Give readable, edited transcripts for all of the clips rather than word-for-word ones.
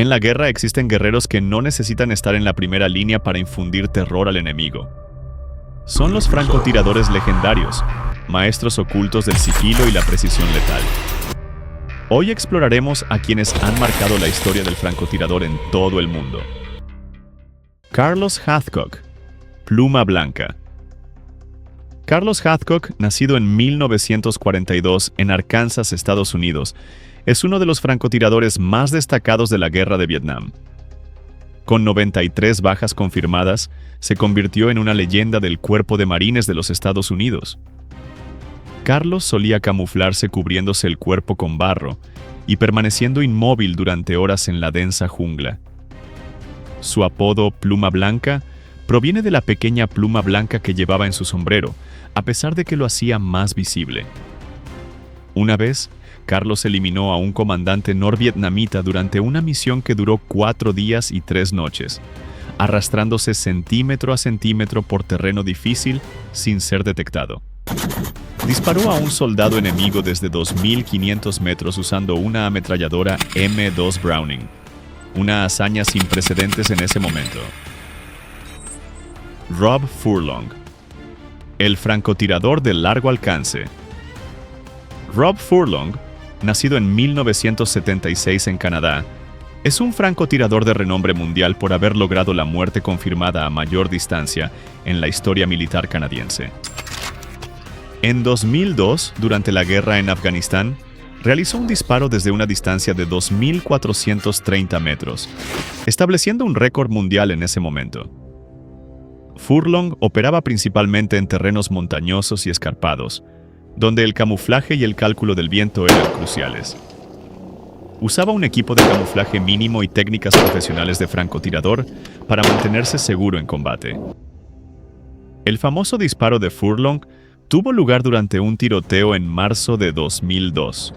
En la guerra existen guerreros que no necesitan estar en la primera línea para infundir terror al enemigo. Son los francotiradores legendarios, maestros ocultos del sigilo y la precisión letal. Hoy exploraremos a quienes han marcado la historia del francotirador en todo el mundo. Carlos Hathcock, pluma blanca. Carlos Hathcock, nacido en 1942 en Arkansas, Estados Unidos, es uno de los francotiradores más destacados de la Guerra de Vietnam. Con 93 bajas confirmadas, se convirtió en una leyenda del Cuerpo de Marines de los Estados Unidos. Carlos solía camuflarse cubriéndose el cuerpo con barro y permaneciendo inmóvil durante horas en la densa jungla. Su apodo Pluma Blanca proviene de la pequeña pluma blanca que llevaba en su sombrero, a pesar de que lo hacía más visible. Una vez, Carlos eliminó a un comandante norvietnamita durante una misión que duró 4 días y 3 noches, arrastrándose centímetro a centímetro por terreno difícil sin ser detectado. Disparó a un soldado enemigo desde 2.500 metros usando una ametralladora M2 Browning, una hazaña sin precedentes en ese momento. Rob Furlong, el francotirador de largo alcance. Rob Furlong, nacido en 1976 en Canadá, es un francotirador de renombre mundial por haber logrado la muerte confirmada a mayor distancia en la historia militar canadiense. En 2002, durante la guerra en Afganistán, realizó un disparo desde una distancia de 2.430 metros, estableciendo un récord mundial en ese momento. Furlong operaba principalmente en terrenos montañosos y escarpados, donde el camuflaje y el cálculo del viento eran cruciales. Usaba un equipo de camuflaje mínimo y técnicas profesionales de francotirador para mantenerse seguro en combate. El famoso disparo de Furlong tuvo lugar durante un tiroteo en marzo de 2002.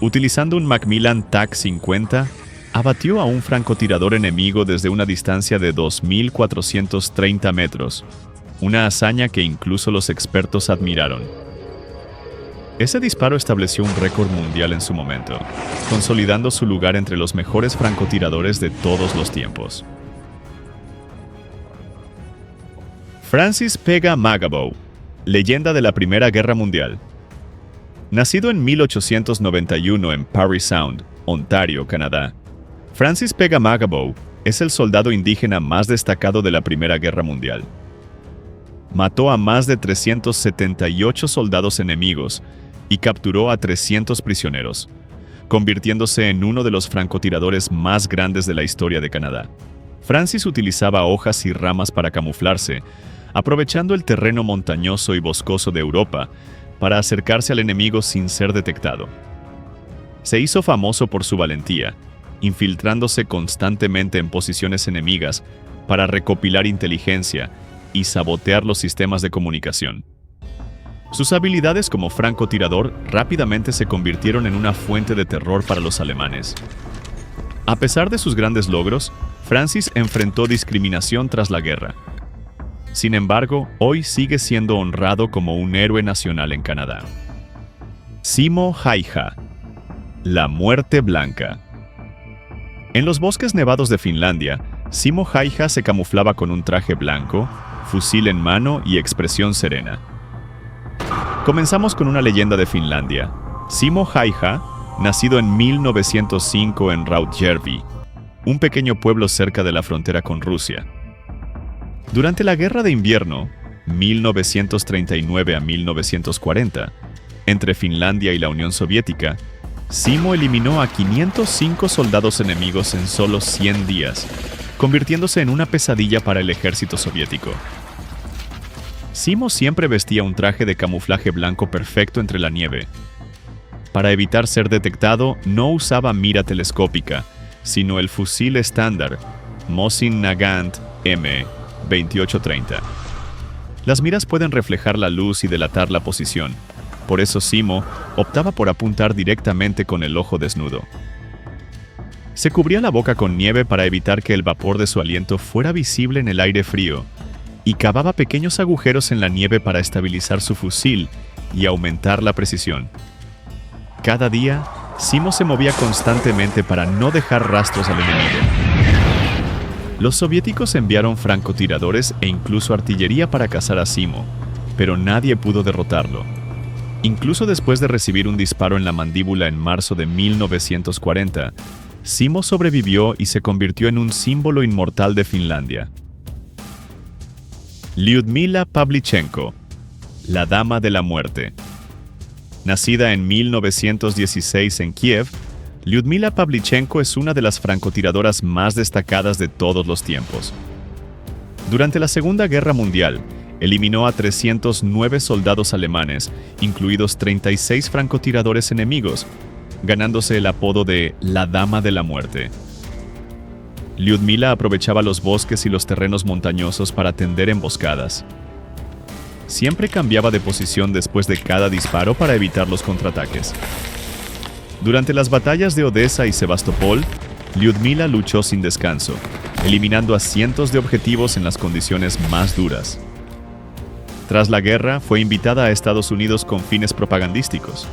Utilizando un Macmillan TAC-50, abatió a un francotirador enemigo desde una distancia de 2.430 metros, una hazaña que incluso los expertos admiraron. Ese disparo estableció un récord mundial en su momento, consolidando su lugar entre los mejores francotiradores de todos los tiempos. Francis Pega Makabow, leyenda de la Primera Guerra Mundial. Nacido en 1891 en Parry Sound, Ontario, Canadá, Francis Pega Makabow es el soldado indígena más destacado de la Primera Guerra Mundial. Mató a más de 378 soldados enemigos y capturó a 300 prisioneros, convirtiéndose en uno de los francotiradores más grandes de la historia de Canadá. Francis utilizaba hojas y ramas para camuflarse, aprovechando el terreno montañoso y boscoso de Europa para acercarse al enemigo sin ser detectado. Se hizo famoso por su valentía, infiltrándose constantemente en posiciones enemigas para recopilar inteligencia y sabotear los sistemas de comunicación. Sus habilidades como francotirador rápidamente se convirtieron en una fuente de terror para los alemanes. A pesar de sus grandes logros, Francis enfrentó discriminación tras la guerra. Sin embargo, hoy sigue siendo honrado como un héroe nacional en Canadá. Simo Häyhä, la muerte blanca. En los bosques nevados de Finlandia, Simo Häyhä se camuflaba con un traje blanco, fusil en mano y expresión serena. Comenzamos con una leyenda de Finlandia. Simo Häyhä, nacido en 1905 en Rautjärvi, un pequeño pueblo cerca de la frontera con Rusia. Durante la Guerra de Invierno, 1939 a 1940, entre Finlandia y la Unión Soviética, Simo eliminó a 505 soldados enemigos en solo 100 días, convirtiéndose en una pesadilla para el ejército soviético. Simo siempre vestía un traje de camuflaje blanco perfecto entre la nieve. Para evitar ser detectado, no usaba mira telescópica, sino el fusil estándar Mosin Nagant M2830. Las miras pueden reflejar la luz y delatar la posición. Por eso Simo optaba por apuntar directamente con el ojo desnudo. Se cubría la boca con nieve para evitar que el vapor de su aliento fuera visible en el aire frío, y cavaba pequeños agujeros en la nieve para estabilizar su fusil y aumentar la precisión. Cada día, Simo se movía constantemente para no dejar rastros al enemigo. Los soviéticos enviaron francotiradores e incluso artillería para cazar a Simo, pero nadie pudo derrotarlo. Incluso después de recibir un disparo en la mandíbula en marzo de 1940, Simo sobrevivió y se convirtió en un símbolo inmortal de Finlandia. Lyudmila Pavlichenko, la Dama de la Muerte. Nacida en 1916 en Kiev, Lyudmila Pavlichenko es una de las francotiradoras más destacadas de todos los tiempos. Durante la Segunda Guerra Mundial, eliminó a 309 soldados alemanes, incluidos 36 francotiradores enemigos, ganándose el apodo de la Dama de la Muerte. Lyudmila aprovechaba los bosques y los terrenos montañosos para tender emboscadas. Siempre cambiaba de posición después de cada disparo para evitar los contraataques. Durante las batallas de Odessa y Sebastopol, Lyudmila luchó sin descanso, eliminando a cientos de objetivos en las condiciones más duras. Tras la guerra, fue invitada a Estados Unidos con fines propagandísticos.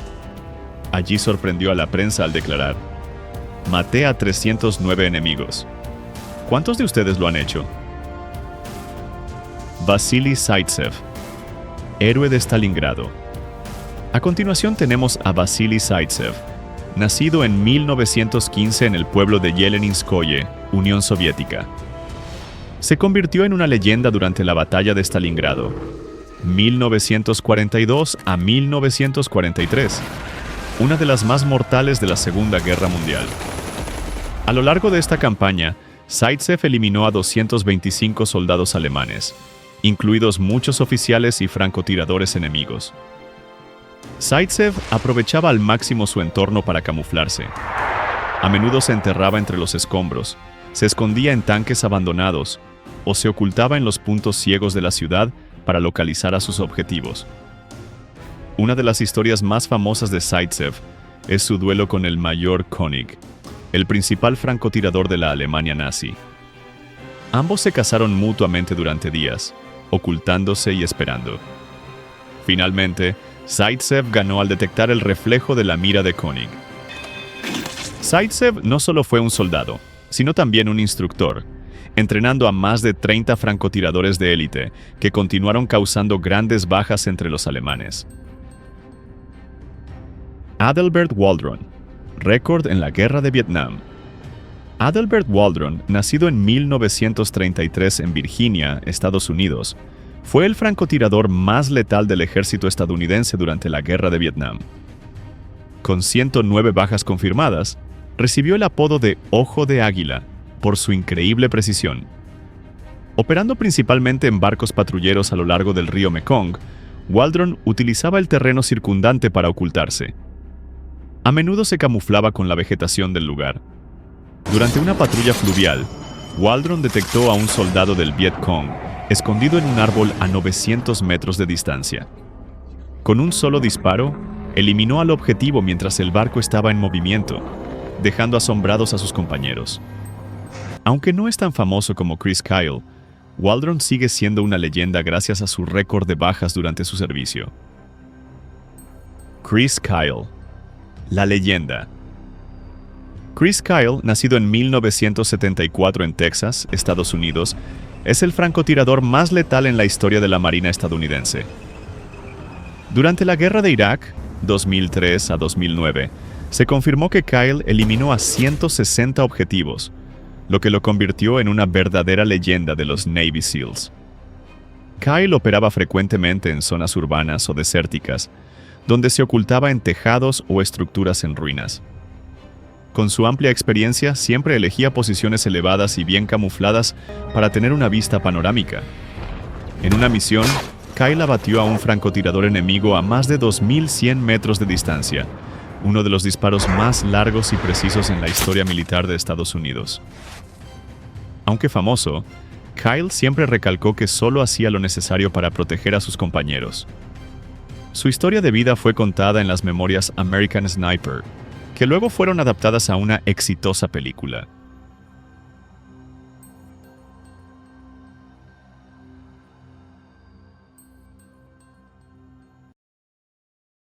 Allí sorprendió a la prensa al declarar: «Maté a 309 enemigos. ¿Cuántos de ustedes lo han hecho?». Vasily Zaitsev, héroe de Stalingrado. A continuación tenemos a Vasily Zaitsev, nacido en 1915 en el pueblo de Yeleninskoye, Unión Soviética. Se convirtió en una leyenda durante la batalla de Stalingrado, 1942 a 1943, una de las más mortales de la Segunda Guerra Mundial. A lo largo de esta campaña, Zaitsev eliminó a 225 soldados alemanes, incluidos muchos oficiales y francotiradores enemigos. Zaitsev aprovechaba al máximo su entorno para camuflarse. A menudo se enterraba entre los escombros, se escondía en tanques abandonados o se ocultaba en los puntos ciegos de la ciudad para localizar a sus objetivos. Una de las historias más famosas de Zaitsev es su duelo con el mayor König, el principal francotirador de la Alemania nazi. Ambos se cazaron mutuamente durante días, ocultándose y esperando. Finalmente, Zaitsev ganó al detectar el reflejo de la mira de König. Zaitsev no solo fue un soldado, sino también un instructor, entrenando a más de 30 francotiradores de élite que continuaron causando grandes bajas entre los alemanes. Adelbert Waldron, récord en la Guerra de Vietnam. Adelbert Waldron, nacido en 1933 en Virginia, Estados Unidos, fue el francotirador más letal del ejército estadounidense durante la Guerra de Vietnam. Con 109 bajas confirmadas, recibió el apodo de Ojo de Águila por su increíble precisión. Operando principalmente en barcos patrulleros a lo largo del río Mekong, Waldron utilizaba el terreno circundante para ocultarse. A menudo se camuflaba con la vegetación del lugar. Durante una patrulla fluvial, Waldron detectó a un soldado del Viet Cong escondido en un árbol a 900 metros de distancia. Con un solo disparo, eliminó al objetivo mientras el barco estaba en movimiento, dejando asombrados a sus compañeros. Aunque no es tan famoso como Chris Kyle, Waldron sigue siendo una leyenda gracias a su récord de bajas durante su servicio. Chris Kyle, la leyenda. Chris Kyle, nacido en 1974 en Texas, Estados Unidos, es el francotirador más letal en la historia de la Marina estadounidense. Durante la Guerra de Irak, 2003 a 2009, se confirmó que Kyle eliminó a 160 objetivos, lo que lo convirtió en una verdadera leyenda de los Navy SEALs. Kyle operaba frecuentemente en zonas urbanas o desérticas, donde se ocultaba en tejados o estructuras en ruinas. Con su amplia experiencia, siempre elegía posiciones elevadas y bien camufladas para tener una vista panorámica. En una misión, Kyle abatió a un francotirador enemigo a más de 2.100 metros de distancia, uno de los disparos más largos y precisos en la historia militar de Estados Unidos. Aunque famoso, Kyle siempre recalcó que solo hacía lo necesario para proteger a sus compañeros. Su historia de vida fue contada en las memorias American Sniper, que luego fueron adaptadas a una exitosa película.